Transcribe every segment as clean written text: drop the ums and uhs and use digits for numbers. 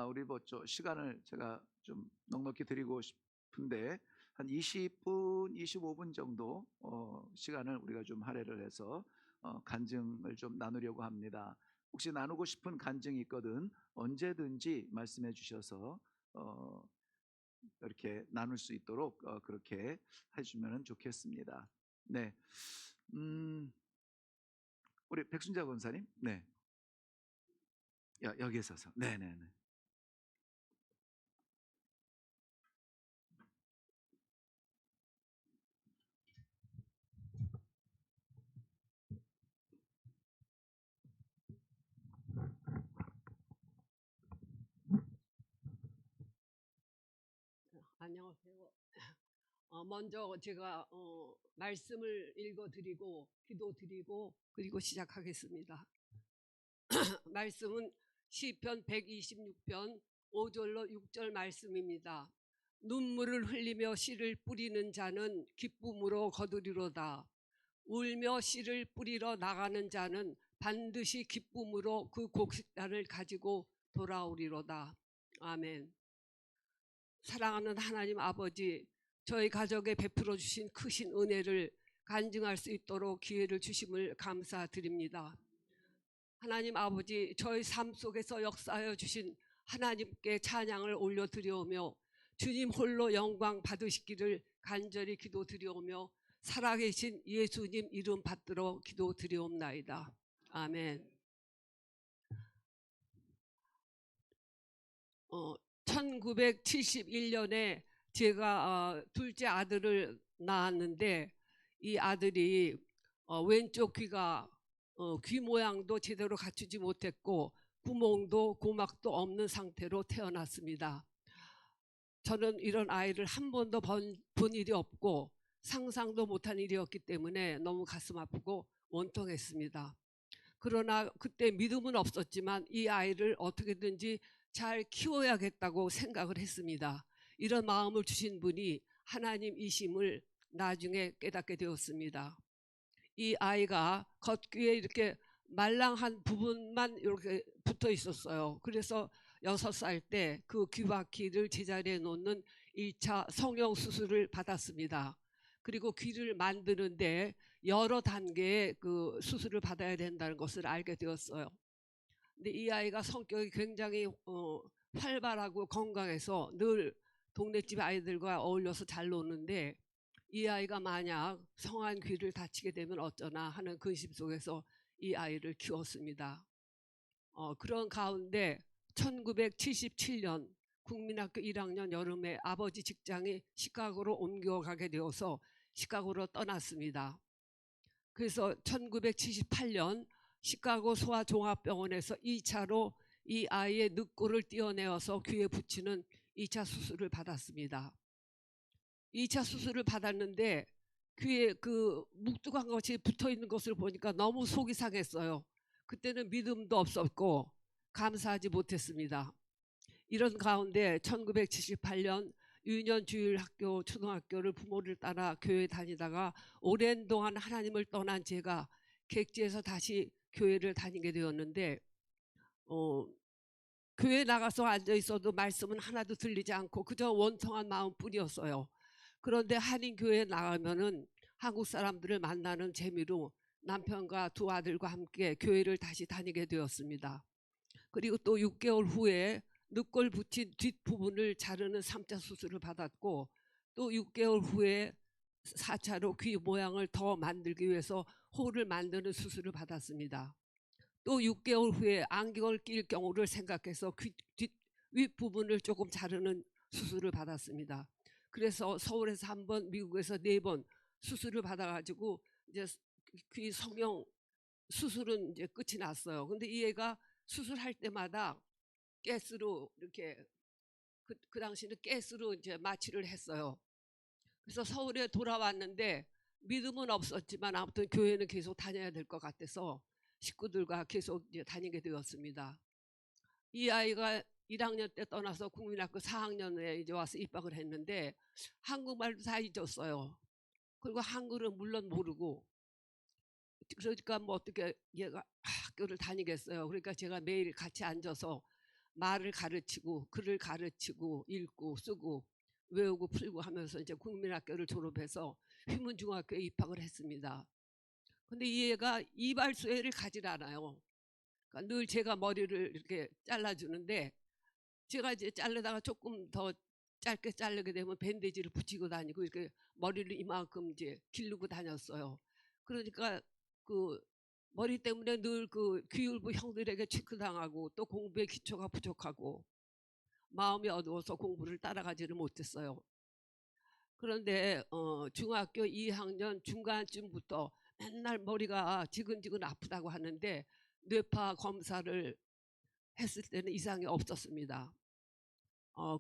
우리 시간을 제가 좀 넉넉히 드리고 싶은데 한 20분, 25분 정도 시간을 우리가 좀 할애를 해서 간증을 좀 나누려고 합니다. 혹시 나누고 싶은 간증이 있거든 언제든지 말씀해 주셔서 이렇게 나눌 수 있도록 그렇게 해주면 좋겠습니다. 네, 우리 백순자 권사님, 네, 여기에 서서, 네, 네, 네. 안녕하세요. 먼저 제가 말씀을 읽어드리고 기도드리고 그리고 시작하겠습니다. 말씀은 시편 126편 5절로 6절 말씀입니다. 눈물을 흘리며 씨를 뿌리는 자는 기쁨으로 거두리로다. 울며 씨를 뿌리러 나가는 자는 반드시 기쁨으로 그 곡식단을 가지고 돌아오리로다. 아멘. 사랑하는 하나님 아버지, 저희 가족에 베풀어 주신 크신 은혜를 간증할 수 있도록 기회를 주심을 감사드립니다. 하나님 아버지, 저희 삶 속에서 역사하여 주신 하나님께 찬양을 올려드려오며 주님 홀로 영광 받으시기를 간절히 기도드려오며 살아계신 예수님 이름 받들어 기도드려옵나이다. 아멘. 1971년에 제가 둘째 아들을 낳았는데 이 아들이 왼쪽 귀가 귀 모양도 제대로 갖추지 못했고 구멍도 고막도 없는 상태로 태어났습니다. 저는 이런 아이를 한 번도 본 일이 없고 상상도 못한 일이었기 때문에 너무 가슴 아프고 원통했습니다. 그러나 그때 믿음은 없었지만 이 아이를 어떻게든지 잘 키워야겠다고 생각을 했습니다. 이런 마음을 주신 분이 하나님이심을 나중에 깨닫게 되었습니다. 이 아이가 겉귀에 이렇게 말랑한 부분만 이렇게 붙어 있었어요. 그래서 6살 때 그 귀바퀴를 제자리에 놓는 1차 성형 수술을 받았습니다. 그리고 귀를 만드는데 여러 단계의 그 수술을 받아야 된다는 것을 알게 되었어요. 근데 이 아이가 성격이 굉장히 활발하고 건강해서 늘 동네집 아이들과 어울려서 잘 노는데 이 아이가 만약 성한 귀를 다치게 되면 어쩌나 하는 근심 속에서 이 아이를 키웠습니다. 그런 가운데 1977년 국민학교 1학년 여름에 아버지 직장이 시카고로 옮겨가게 되어서 시카고로 떠났습니다. 그래서 1978년 시카고 소아종합병원에서 2차로 이 아이의 늑골을 떼어내어서 귀에 붙이는 2차 수술을 받았습니다. 2차 수술을 받았는데 귀에 그 묵뚝한 것이 붙어 있는 것을 보니까 너무 속이 상했어요. 그때는 믿음도 없었고 감사하지 못했습니다. 이런 가운데 1978년 유년주일학교 초등학교를 부모를 따라 교회 다니다가 오랜 동안 하나님을 떠난 제가 객지에서 다시 교회를 다니게 되었는데 교회 나가서 앉아 있어도 말씀은 하나도 들리지 않고 그저 원통한 마음뿐이었어요. 그런데 한인교회에 나가면은 한국 사람들을 만나는 재미로 남편과 두 아들과 함께 교회를 다시 다니게 되었습니다. 그리고 또 6개월 후에 늑골 붙인 뒷부분을 자르는 3차 수술을 받았고 또 6개월 후에 4차로 귀 모양을 더 만들기 위해서 홀을 만드는 수술을 받았습니다. 또 6개월 후에 안경을 낄 경우를 생각해서 윗부분을 조금 자르는 수술을 받았습니다. 그래서 서울에서 1번, 미국에서 4번 수술을 받아가지고 이제 귀 성형 수술은 이제 끝이 났어요. 근데 이 애가 수술할 때마다 가스로 이렇게 그 당시는 가스로 이제 마취를 했어요. 그래서 서울에 돌아왔는데 믿음은 없었지만 아무튼 교회는 계속 다녀야 될 것 같아서 식구들과 계속 이제 다니게 되었습니다. 이 아이가 1학년 때 떠나서 국민학교 4학년에 이제 와서 입학을 했는데 한국말도 다 잊었어요. 그리고 한글은 물론 모르고 그러니까 뭐 어떻게 얘가 학교를 다니겠어요. 그러니까 제가 매일 같이 앉아서 말을 가르치고 글을 가르치고 읽고 쓰고 외우고 풀고 하면서 이제 국민학교를 졸업해서 휘문중학교에 입학을 했습니다. 근데 이 애가 이발소회를 가질 않아요. 그러니까 늘 제가 머리를 이렇게 잘라주는데 제가 이제 자르다가 조금 더 짧게 자르게 되면 밴드지를 붙이고 다니고 이렇게 머리를 이만큼 이제 기르고 다녔어요. 그러니까 그 머리 때문에 늘 그 귀율부 형들에게 체크당하고 또 공부에 기초가 부족하고 마음이 어두워서 공부를 따라가지를 못했어요. 그런데 중학교 2학년 중간쯤부터 맨날 머리가 지근지근 아프다고 하는데 뇌파 검사를 했을 때는 이상이 없었습니다.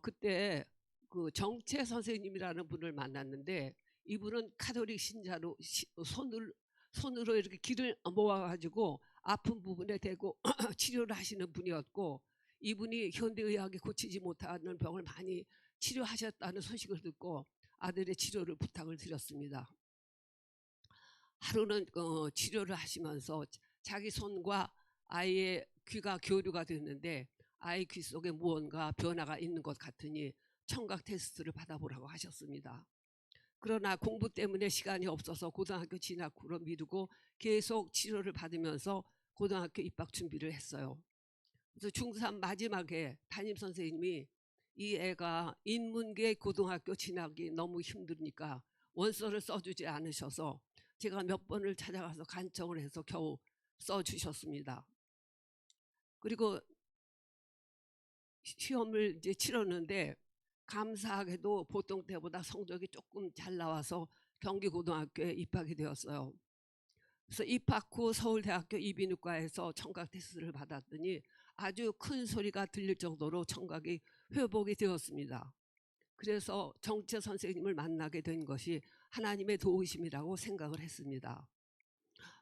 그때 그 정채 선생님이라는 분을 만났는데 이분은 카톨릭 신자로 손으로 이렇게 기를 모아가지고 아픈 부분에 대고 치료를 하시는 분이었고 이분이 현대의학이 고치지 못하는 병을 많이 치료하셨다는 소식을 듣고 아들의 치료를 부탁을 드렸습니다. 하루는 치료를 하시면서 자기 손과 아이의 귀가 교류가 됐는데 아이 귀 속에 무언가 변화가 있는 것 같으니 청각 테스트를 받아보라고 하셨습니다. 그러나 공부 때문에 시간이 없어서 고등학교 진학 후로 미루고 계속 치료를 받으면서 고등학교 입학 준비를 했어요. 그래서 중3 마지막에 담임선생님이 이 애가 인문계 고등학교 진학이 너무 힘드니까 원서를 써주지 않으셔서 제가 몇 번을 찾아가서 간청을 해서 겨우 써주셨습니다. 그리고 시험을 이제 치렀는데 감사하게도 보통 때보다 성적이 조금 잘 나와서 경기고등학교에 입학이 되었어요. 그래서 입학 후 서울대학교 이비인후과에서 청각 테스트를 받았더니 아주 큰 소리가 들릴 정도로 청각이 회복이 되었습니다. 그래서 정채 선생님을 만나게 된 것이 하나님의 도우심이라고 생각을 했습니다.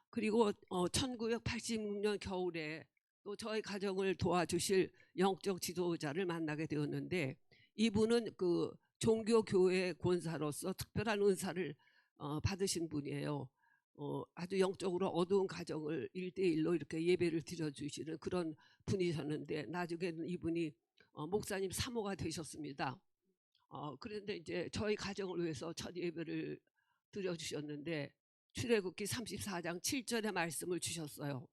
그리고 1986년 겨울에 또 저희 가정을 도와주실 영적 지도자를 만나게 되었는데 이분은 그 종교교회 권사로서 특별한 은사를 받으신 분이에요. 아주 영적으로 어두운 가정을 1대1로 이렇게 예배를 드려주시는 그런 분이셨는데 나중에는 이분이 목사님 사모가 되셨습니다. 그런데 이제 저희 가정을 위해서 첫 예배를 드려주셨는데 출애굽기 34장 7절의 말씀을 주셨어요.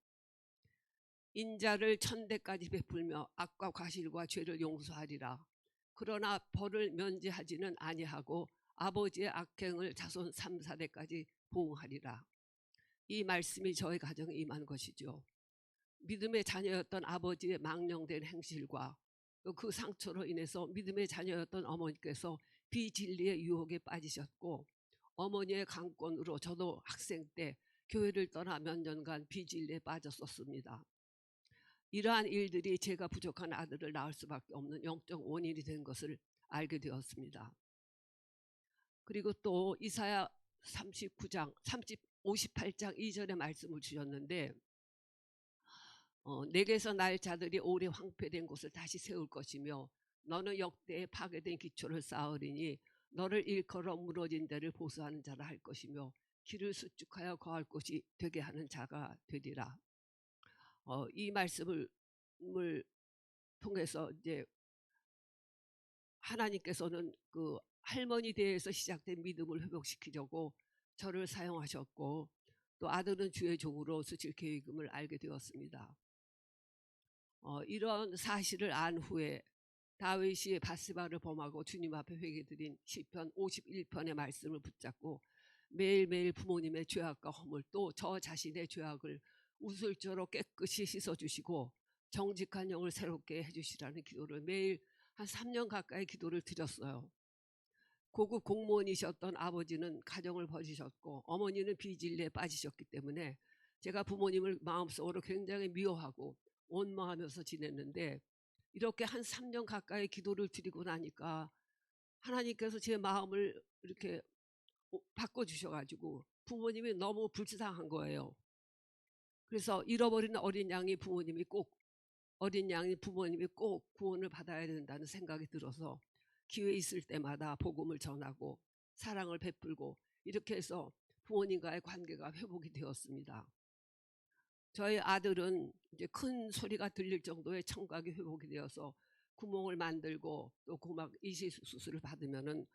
인자를 천대까지 베풀며 악과 과실과 죄를 용서하리라. 그러나 벌을 면제하지는 아니하고 아버지의 악행을 자손 3, 4대까지 보응하리라. 이 말씀이 저희 가정에 임한 것이죠. 믿음의 자녀였던 아버지의 망령된 행실과 그 상처로 인해서 믿음의 자녀였던 어머니께서 비진리의 유혹에 빠지셨고 어머니의 강권으로 저도 학생 때 교회를 떠나 몇 년간 비진리에 빠졌었습니다. 이러한 일들이 제가 부족한 아들을 낳을 수밖에 없는 영적 원인이 된 것을 알게 되었습니다. 그리고 또 이사야 39장 58장 2절의 말씀을 주셨는데 내게서 날 자들이 오래 황폐된 곳을 다시 세울 것이며 너는 역대에 파괴된 기초를 쌓으리니 너를 일컬어 무너진 데를 보수하는 자라 할 것이며 길을 수축하여 거할 곳이 되게 하는 자가 되리라. 이 말씀을 통해서 이제 하나님께서는 그 할머니 대에서 시작된 믿음을 회복시키려고 저를 사용하셨고 또 아들은 주의 종으로 수칠 계획임을 알게 되었습니다. 이런 사실을 안 후에 다윗이 바스바를 범하고 주님 앞에 회개드린 시편 51편의 말씀을 붙잡고 매일매일 부모님의 죄악과 허물 또 저 자신의 죄악을 우슬조로 깨끗이 씻어주시고 정직한 영을 새롭게 해주시라는 기도를 매일 한 3년 가까이 기도를 드렸어요. 고급 공무원이셨던 아버지는 가정을 버리셨고 어머니는 비진리에 빠지셨기 때문에 제가 부모님을 마음속으로 굉장히 미워하고 원망하면서 지냈는데 이렇게 한 3년 가까이 기도를 드리고 나니까 하나님께서 제 마음을 이렇게 바꿔주셔가지고 부모님이 너무 불쌍한 거예요. 그래서 잃어버린 어린 양이 부모님이 꼭 구원을 받아야 된다는 생각이 들어서 기회 있을 때마다 복음을 전하고 사랑을 베풀고 이렇게 해서 부모님과의 관계가 회복이 되었습니다. 저희 아들은 이제 큰 소리가 들릴 정도의 청각이 회복이 되어서 구멍을 만들고 또 고막 이식 수술을 받으면은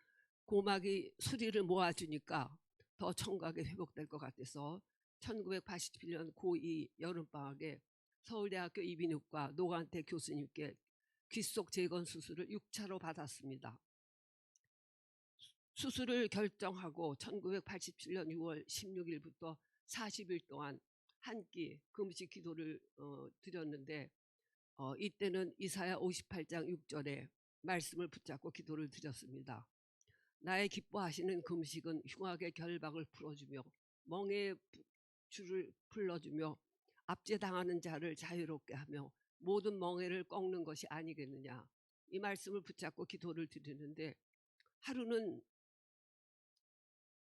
고막이 소리를 모아주니까 더 청각이 회복될 것 같아서 1987년 고2 여름방학에 서울대학교 이비인후과 노관태 교수님께 귓속 재건 수술을 6차로 받았습니다. 수술을 결정하고 1987년 6월 16일부터 40일 동안 한 끼 금식 기도를 드렸는데 이때는 이사야 58장 6절에 말씀을 붙잡고 기도를 드렸습니다. 나의 기뻐하시는 금식은 흉악의 결박을 풀어주며 멍에의 줄을 풀어주며 압제당하는 자를 자유롭게 하며 모든 멍에를 꺾는 것이 아니겠느냐. 이 말씀을 붙잡고 기도를 드리는데 하루는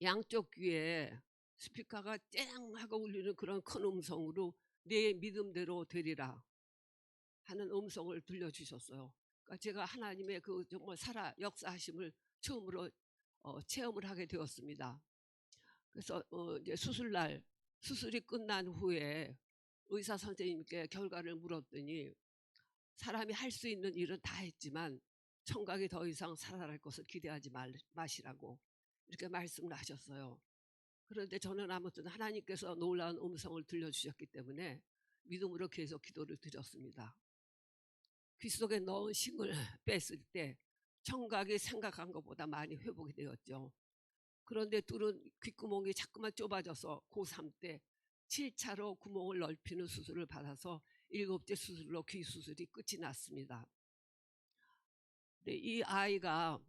양쪽 귀에 스피커가 쨍 하고 울리는 그런 큰 음성으로 내 믿음대로 되리라 하는 음성을 들려주셨어요. 그러니까 제가 하나님의 그 정말 역사하심을 처음으로 체험을 하게 되었습니다. 그래서 이제 수술날 수술이 끝난 후에 의사 선생님께 결과를 물었더니 사람이 할 수 있는 일은 다 했지만 청각이 더 이상 살아날 것을 기대하지 마시라고 이렇게 말씀을 하셨어요. 그런데 저는 아무튼 하나님께서 놀라운 음성을 들려주셨기 때문에 믿음으로 계속 기도를 드렸습니다. 귀 속에 넣은 심을 뺐을 때 청각이 생각한 것보다 많이 회복이 되었죠. 그런데 뚫은 귓구멍이 자꾸만 좁아져서 고3 때 7차로 구멍을 넓히는 수술을 받아서 7째 수술로 귀 수술이 끝이 났습니다. 근데 이 아이가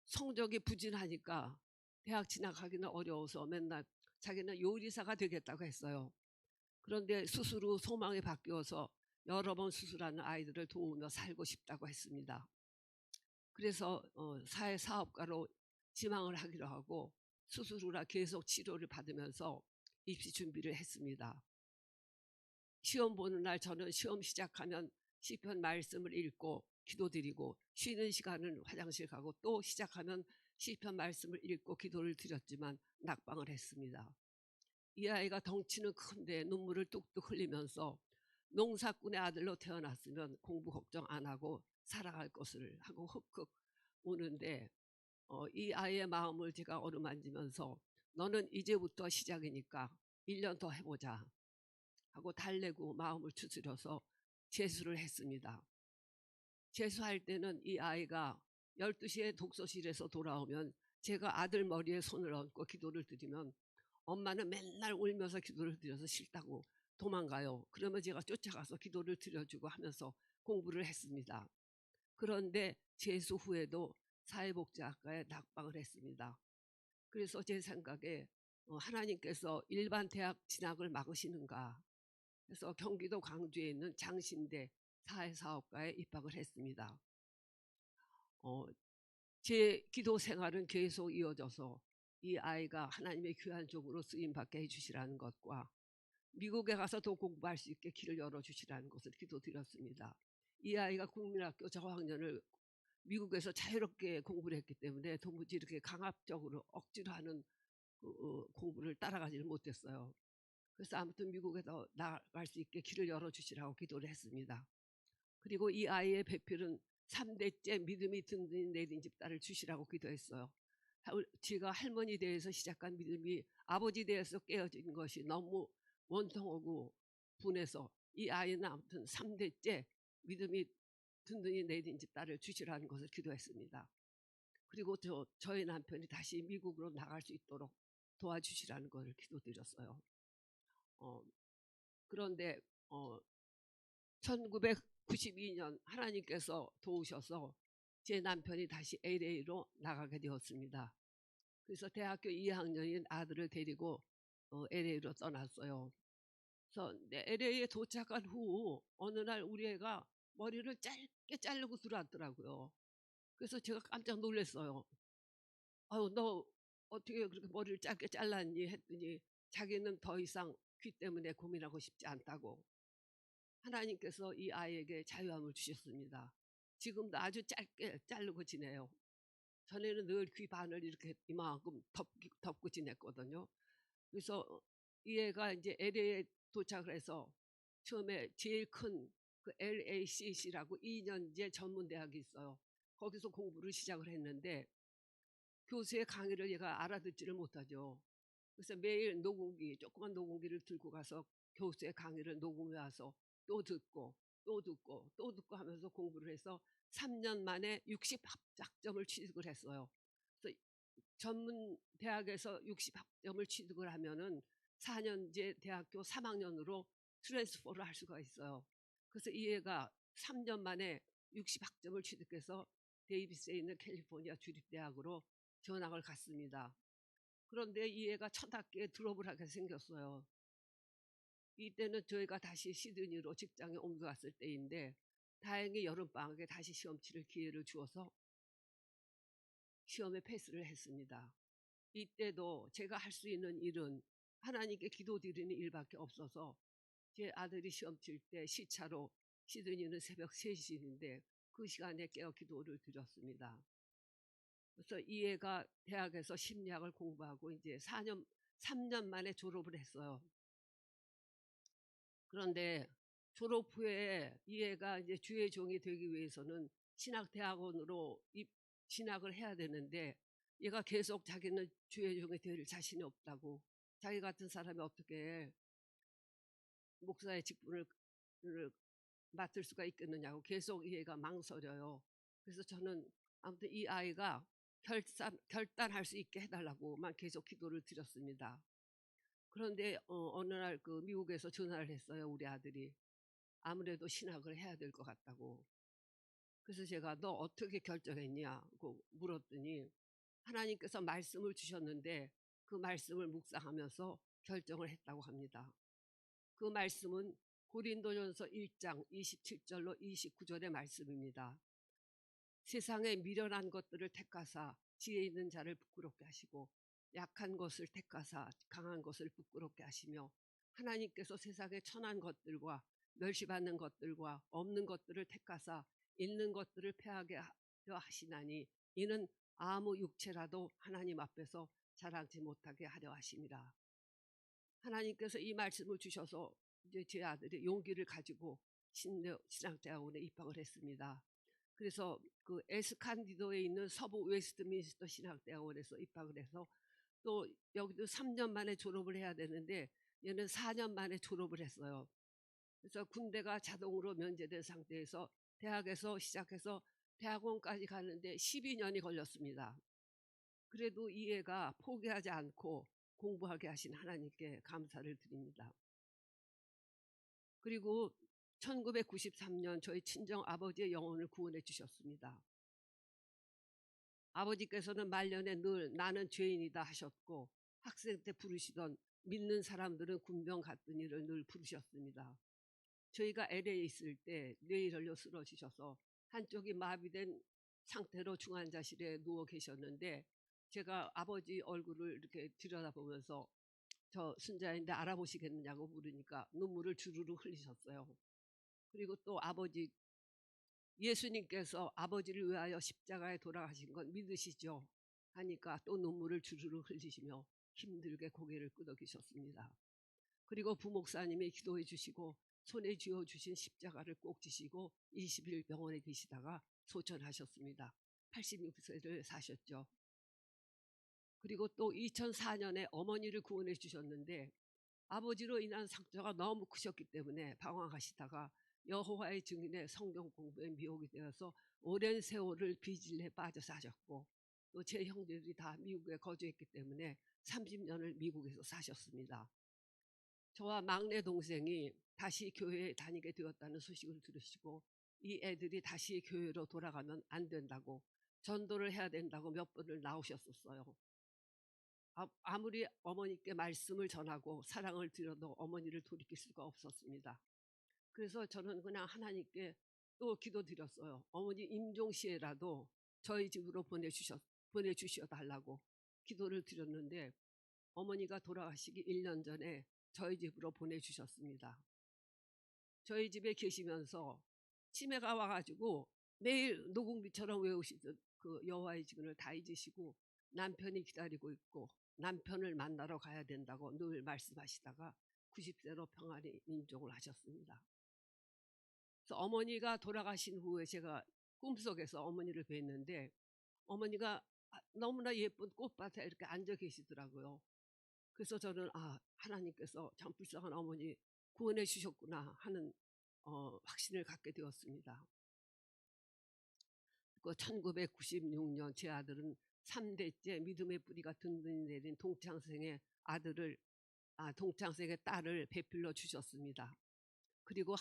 성적이 부진하니까 대학 진학하기는 어려워서 맨날 자기는 요리사가 되겠다고 했어요. 그런데 수술 후 소망이 바뀌어서 여러 번 수술하는 아이들을 도우며 살고 싶다고 했습니다. 그래서 사회사업가로 지망을 하기로 하고 수술 후라 계속 치료를 받으면서 입시 준비를 했습니다. 시험 보는 날 저는 시험 시작하면 시편 말씀을 읽고 기도드리고 쉬는 시간은 화장실 가고 또 시작하면 시편 말씀을 읽고 기도를 드렸지만 낙방을 했습니다. 이 아이가 덩치는 큰데 눈물을 뚝뚝 흘리면서 농사꾼의 아들로 태어났으면 공부 걱정 안 하고 살아갈 것을 하고 흑흑 우는데 이 아이의 마음을 제가 어루만지면서 너는 이제부터 시작이니까 1년 더 해보자 하고 달래고 마음을 추스려서 재수를 했습니다. 재수할 때는 이 아이가 12시에 독서실에서 돌아오면 제가 아들 머리에 손을 얹고 기도를 드리면 엄마는 맨날 울면서 기도를 드려서 싫다고 도망가요. 그러면 제가 쫓아가서 기도를 드려주고 하면서 공부를 했습니다. 그런데 재수 후에도 사회복지학과에 낙방을 했습니다. 그래서 제 생각에 하나님께서 일반 대학 진학을 막으시는가 해서 경기도 광주에 있는 장신대 사회사업과에 입학을 했습니다. 제 기도 생활은 계속 이어져서 이 아이가 하나님의 귀한 종으로 쓰임받게 해주시라는 것과 미국에 가서 더 공부할 수 있게 길을 열어주시라는 것을 기도드렸습니다. 이 아이가 국민학교 저학년을 미국에서 자유롭게 공부를 했기 때문에 도무지 이렇게 강압적으로 억지로 하는 공부를 따라가지를 못했어요. 그래서 아무튼 미국에서 나갈 수 있게 길을 열어주시라고 기도를 했습니다. 그리고 이 아이의 배필은 3대째 믿음이 든든히 내린 집 딸을 주시라고 기도했어요. 제가 할머니 대해서 시작한 믿음이 아버지 대해서 깨어진 것이 너무 원통하고 분해서 이 아이는 아무튼 3대째 믿음이 든든히 내린 집 딸을 주시라는 것을 기도했습니다. 그리고 저희 남편이 다시 미국으로 나갈 수 있도록 도와주시라는 것을 기도드렸어요. 그런데 1992년 하나님께서 도우셔서 제 남편이 다시 LA로 나가게 되었습니다. 그래서 대학교 2학년인 아들을 데리고 LA로 떠났어요. 그래서 LA에 도착한 후 어느 날 우리 애가 머리를 짧게 자르고 들어왔더라고요. 그래서 제가 깜짝 놀랐어요. 아유, 너 어떻게 그렇게 머리를 짧게 잘랐니 했더니 자기는 더 이상 귀 때문에 고민하고 싶지 않다고. 하나님께서 이 아이에게 자유함을 주셨습니다. 지금도 아주 짧게 자르고 지내요. 전에는 늘 귀 반을 이렇게 이만큼 덮고 지냈거든요. 그래서 이 애가 이제 LA에 도착을 해서 처음에 제일 큰 그 LACC라고 2년제 전문대학이 있어요. 거기서 공부를 시작을 했는데 교수의 강의를 얘가 알아듣지를 못하죠. 그래서 매일 녹음기, 조그만 녹음기를 들고 가서 교수의 강의를 녹음해 와서 또 듣고 또 듣고 또 듣고 하면서 공부를 해서 3년 만에 60합작점을 취득을 했어요. 그래서 전문 대학에서 60합점을 취득을 하면은 4년제 대학교 3학년으로 트랜스퍼를 할 수가 있어요. 그래서 이 애가 3년 만에 60학점을 취득해서 데이비스에 있는 캘리포니아 주립대학으로 전학을 갔습니다. 그런데 이 애가 첫 학기에 드롭을 하게 생겼어요. 이때는 저희가 다시 시드니로 직장에 옮겨갔을 때인데 다행히 여름방학에 다시 시험 치를 기회를 주어서 시험에 패스를 했습니다. 이때도 제가 할 수 있는 일은 하나님께 기도드리는 일밖에 없어서 제 아들이 시험 칠 때 시차로 시드니는 새벽 3시인데 그 시간에 깨어 기도를 드렸습니다. 그래서 이 애가 대학에서 심리학을 공부하고 이제 3년 만에 졸업을 했어요. 그런데 졸업 후에 이 애가 이제 주의 종이 되기 위해서는 신학대학원으로 진학을 해야 되는데 얘가 계속 자기는 주의 종이 될 자신이 없다고, 자기 같은 사람이 어떻게 목사의 직분을 맡을 수가 있겠느냐고 계속 이 애가 망설여요. 그래서 저는 아무튼 이 아이가 결단할 수 있게 해달라고만 계속 기도를 드렸습니다. 그런데 어느 날 그 미국에서 전화를 했어요. 우리 아들이 아무래도 신학을 해야 될 것 같다고. 그래서 제가 너 어떻게 결정했냐고 물었더니 하나님께서 말씀을 주셨는데 그 말씀을 묵상하면서 결정을 했다고 합니다. 그 말씀은 고린도전서 1장 27절로 29절의 말씀입니다. 세상에 미련한 것들을 택하사 지혜 있는 자를 부끄럽게 하시고 약한 것을 택하사 강한 것을 부끄럽게 하시며 하나님께서 세상에 천한 것들과 멸시받는 것들과 없는 것들을 택하사 있는 것들을 패하게 하려 하시나니 이는 아무 육체라도 하나님 앞에서 자랑지 못하게 하려 하심이라. 하나님께서 이 말씀을 주셔서 이제 제 아들이 용기를 가지고 신학대학원에 입학을 했습니다. 그래서 그 에스칸디도에 있는 서부 웨스트민스터 신학대학원에서 입학을 해서 또 여기도 3년 만에 졸업을 해야 되는데 얘는 4년 만에 졸업을 했어요. 그래서 군대가 자동으로 면제된 상태에서 대학에서 시작해서 대학원까지 가는데 12년이 걸렸습니다. 그래도 이 애가 포기하지 않고 공부하게 하신 하나님께 감사를 드립니다. 그리고 1993년 저희 친정 아버지의 영혼을 구원해 주셨습니다. 아버지께서는 말년에 늘 나는 죄인이다 하셨고 학생 때 부르시던 믿는 사람들은 군병 같으니를 늘 부르셨습니다. 저희가 LA에 있을 때 뇌혈로 쓰러지셔서 한쪽이 마비된 상태로 중환자실에 누워 계셨는데 제가 아버지 얼굴을 이렇게 들여다보면서 저 순자인데 알아보시겠느냐고 물으니까 눈물을 주르르 흘리셨어요. 그리고 또 아버지, 예수님께서 아버지를 위하여 십자가에 돌아가신 건 믿으시죠? 하니까 또 눈물을 주르르 흘리시며 힘들게 고개를 끄덕이셨습니다. 그리고 부목사님이 기도해 주시고 손에 쥐어주신 십자가를 꼭 지시고 20일 병원에 계시다가 소천하셨습니다. 86세를 사셨죠. 그리고 또 2004년에 어머니를 구원해 주셨는데 아버지로 인한 상처가 너무 크셨기 때문에 방황하시다가 여호와의 증인의 성경 공부에 미혹이 되어서 오랜 세월을 비질에 빠져 사셨고 또 제 형제들이 다 미국에 거주했기 때문에 30년을 미국에서 사셨습니다. 저와 막내 동생이 다시 교회에 다니게 되었다는 소식을 들으시고 이 애들이 다시 교회로 돌아가면 안 된다고 전도를 해야 된다고 몇 번을 나오셨었어요. 아무리 어머니께 말씀을 전하고 사랑을 드려도 어머니를 돌이킬 수가 없었습니다. 그래서 저는 그냥 하나님께 또 기도드렸어요. 어머니 임종시에라도 저희 집으로 보내주셔 달라고 기도를 드렸는데 어머니가 돌아가시기 1년 전에 저희 집으로 보내주셨습니다. 저희 집에 계시면서 치매가 와가지고 매일 녹음기처럼 외우시던 그 여호와의 증언을 다 잊으시고 남편이 기다리고 있고 남편을 만나러 가야 된다고 늘 말씀하시다가 90세로 평안히 민종을 하셨습니다. 그래서 어머니가 돌아가신 후에 제가 꿈속에서 어머니를 뵀는데 어머니가 너무나 예쁜 꽃밭에 이렇게 앉아 계시더라고요. 그래서 저는 하나님께서 참 불쌍한 어머니 구원해 주셨구나 하는 확신을 갖게 되었습니다. 그 1996년 제 아들은 3대째 믿음의 뿌리가 든든히 내린 동창생의 동창생의 딸을 배필러 주셨습니다. 그리고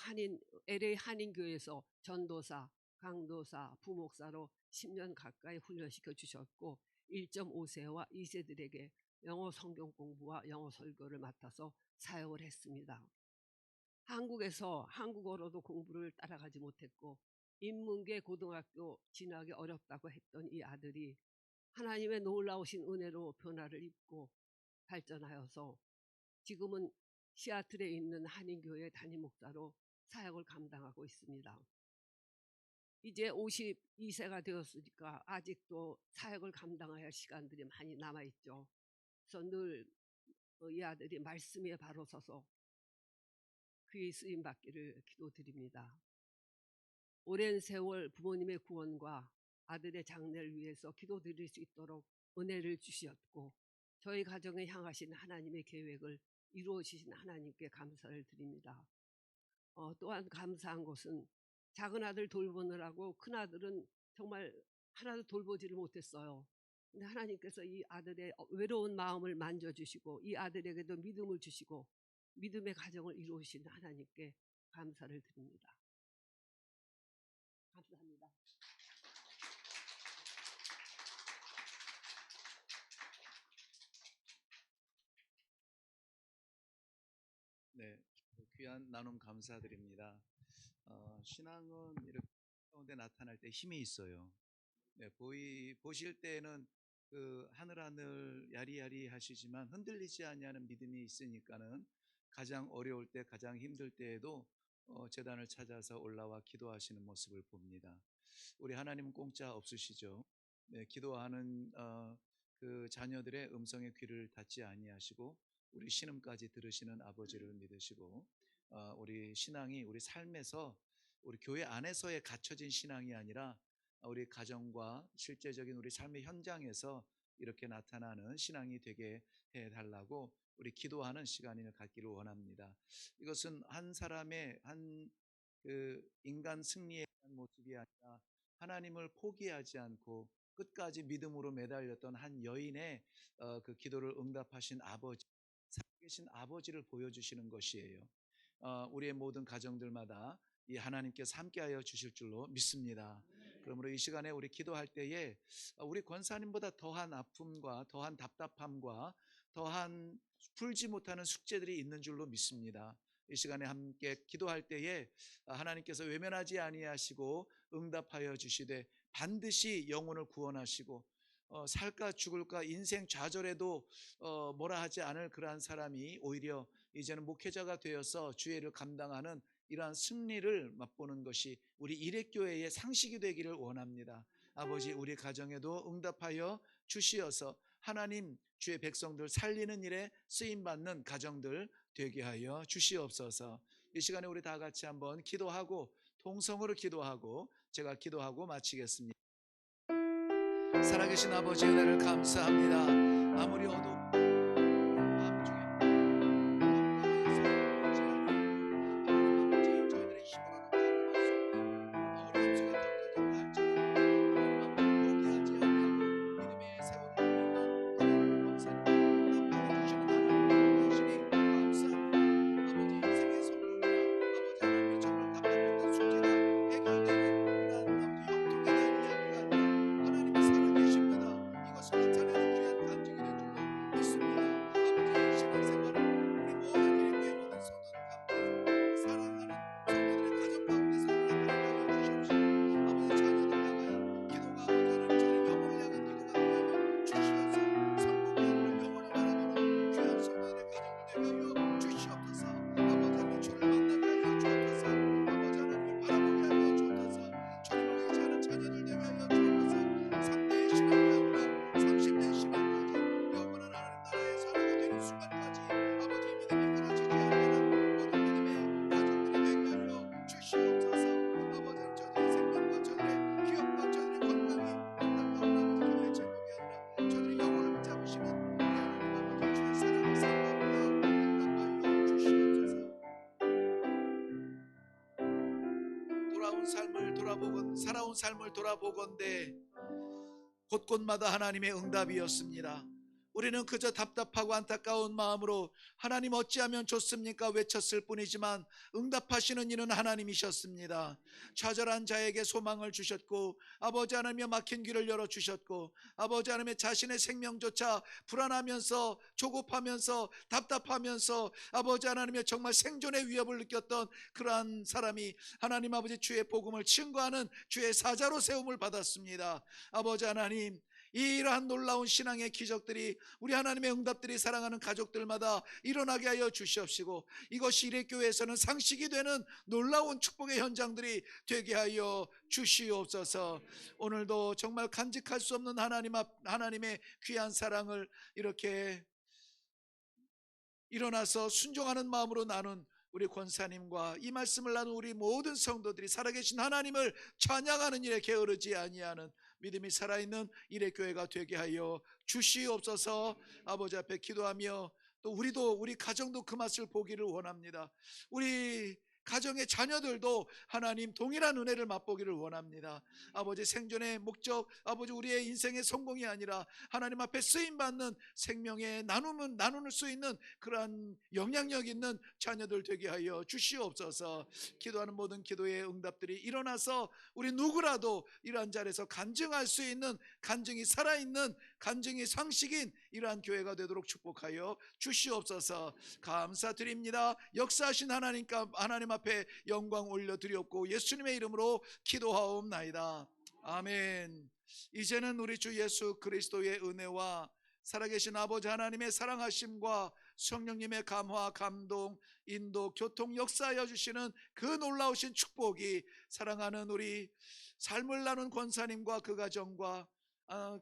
LA 한인교회에서 전도사, 강도사, 부목사로 10년 가까이 훈련시켜 주셨고 1.5세와 2세들에게 영어 성경 공부와 영어 설교를 맡아서 사역을 했습니다. 한국에서 한국어로도 공부를 따라가지 못했고 인문계 고등학교 진학이 어렵다고 했던 이 아들이 하나님의 놀라우신 은혜로 변화를 입고 발전하여서 지금은 시애틀에 있는 한인교회 담임 목사로 사역을 감당하고 있습니다. 이제 52세가 되었으니까 아직도 사역을 감당해야 할 시간들이 많이 남아있죠. 그래서 늘 이 아들이 말씀 위에 바로 서서 귀히 쓰임 받기를 기도드립니다. 오랜 세월 부모님의 구원과 아들의 장래를 위해서 기도드릴 수 있도록 은혜를 주셨고 저희 가정에 향하신 하나님의 계획을 이루어 주신 하나님께 감사를 드립니다. 또한 감사한 것은 작은 아들 돌보느라고 큰 아들은 정말 하나도 돌보지를 못했어요. 근데 하나님께서 이 아들의 외로운 마음을 만져주시고 이 아들에게도 믿음을 주시고 믿음의 가정을 이루신 하나님께 감사를 드립니다. 감사합니다. 네, 귀한 나눔 감사드립니다. 신앙은 이렇게 가운데 나타날 때 힘이 있어요. 네, 보실 때는 그 하늘 야리야리 하시지만 흔들리지 아니하는 믿음이 있으니까는 가장 어려울 때, 가장 힘들 때에도 제단을 찾아서 올라와 기도하시는 모습을 봅니다. 우리 하나님은 공짜 없으시죠. 네, 기도하는 그 자녀들의 음성의 귀를 닫지 아니하시고 우리 신음까지 들으시는 아버지를 믿으시고 우리 신앙이 우리 삶에서 우리 교회 안에서의 갖춰진 신앙이 아니라 우리 가정과 실제적인 우리 삶의 현장에서 이렇게 나타나는 신앙이 되게 해달라고 우리 기도하는 시간을 갖기를 원합니다. 이것은 한 사람의 그 인간 승리의 모습이 아니라 하나님을 포기하지 않고 끝까지 믿음으로 매달렸던 한 여인의 그 기도를 응답하신 아버지, 살아계신 아버지를 보여주시는 것이에요. 우리의 모든 가정들마다 이 하나님께서 함께하여 주실 줄로 믿습니다. 그러므로 이 시간에 우리 기도할 때에 우리 권사님보다 더한 아픔과 더한 답답함과 더한 풀지 못하는 숙제들이 있는 줄로 믿습니다. 이 시간에 함께 기도할 때에 하나님께서 외면하지 아니하시고 응답하여 주시되 반드시 영혼을 구원하시고 살까 죽을까 인생 좌절에도 뭐라 하지 않을 그러한 사람이 오히려 이제는 목회자가 되어서 주의를 감당하는 이러한 승리를 맛보는 것이 우리 일회교회의 상식이 되기를 원합니다. 아버지, 우리 가정에도 응답하여 주시어서 하나님 주의 백성들 살리는 일에 쓰임받는 가정들 되게 하여 주시옵소서. 이 시간에 우리 다 같이 한번 기도하고 통성으로 기도하고 제가 기도하고 마치겠습니다. 살아계신 아버지 은혜를 감사합니다. 아무리 어두운 마음 중에 저희들의 힘으로는 가늠할 수 없는 어려움 속에 떨어진다 할지라도 포기하지 아니하고 믿음의 세월을 보냈던 하나님의 권사님 응답하여 주시는 하나님 되시니 감사합니다. 아버지 인생의 성공이나 아버지 하나님의 정말 답답했던 숙제가 해결되는 그러한 아버지 형통에 대한 이야기가 아니라 하나님이 살아계십니다. 이것을 나타내는 귀한 간증이 될 줄로 믿습니다. 삶을 돌아보건대 곳곳마다 하나님의 응답이었습니다. 우리는 그저 답답하고 안타까운 마음으로 하나님 어찌하면 좋습니까 외쳤을 뿐이지만 응답하시는 이는 하나님이셨습니다. 좌절한 자에게 소망을 주셨고, 아버지 하나님의 막힌 길을 열어주셨고, 아버지 하나님의 자신의 생명조차 불안하면서 조급하면서 답답하면서 아버지 하나님의 정말 생존의 위협을 느꼈던 그러한 사람이 하나님 아버지 주의 복음을 증거하는 주의 사자로 세움을 받았습니다. 아버지 하나님, 이러한 놀라운 신앙의 기적들이 우리 하나님의 응답들이 사랑하는 가족들마다 일어나게 하여 주시옵시고, 이것이 이레교회에서는 상식이 되는 놀라운 축복의 현장들이 되게 하여 주시옵소서. 오늘도 정말 간직할 수 없는 하나님의 귀한 사랑을 이렇게 일어나서 순종하는 마음으로 나눈 우리 권사님과 이 말씀을 나눈 우리 모든 성도들이 살아계신 하나님을 찬양하는 일에 게으르지 아니하는 믿음이 살아있는 이레교회가 되게 하여 주시옵소서. 아버지 앞에 기도하며 또 우리 가정도 그 맛을 보기를 원합니다. 우리 가정의 자녀들도 하나님 동일한 은혜를 맛보기를 원합니다. 아버지 생존의 목적, 아버지 우리의 인생의 성공이 아니라 하나님 앞에 쓰임받는 생명의 나눌 수 있는 그러한 영향력 있는 자녀들 되게 하여 주시옵소서. 기도하는 모든 기도의 응답들이 일어나서 우리 누구라도 이러한 자리에서 간증할 수 있는, 간증이 살아있는, 간증이 상식인 이러한 교회가 되도록 축복하여 주시옵소서. 감사드립니다. 역사하신 하나님 앞에 영광 올려드리옵고 예수님의 이름으로 기도하옵나이다. 아멘. 이제는 우리 주 예수 그리스도의 은혜와 살아계신 아버지 하나님의 사랑하심과 성령님의 감화, 감동, 인도, 교통, 역사하여 주시는 그 놀라우신 축복이 사랑하는 우리 삶을 나눈 권사님과 그 가정과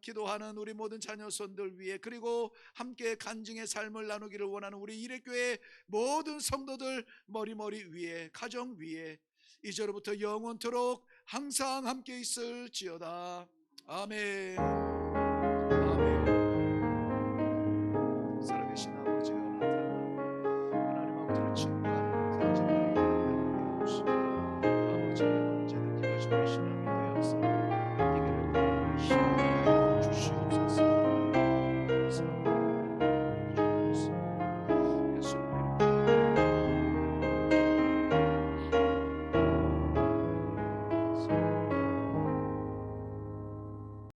기도하는 우리 모든 자녀손들 위에, 그리고 함께 간증의 삶을 나누기를 원하는 우리 이레교회 모든 성도들 머리 위에, 가정 위에 이제로부터 영원토록 항상 함께 있을지어다. 아멘.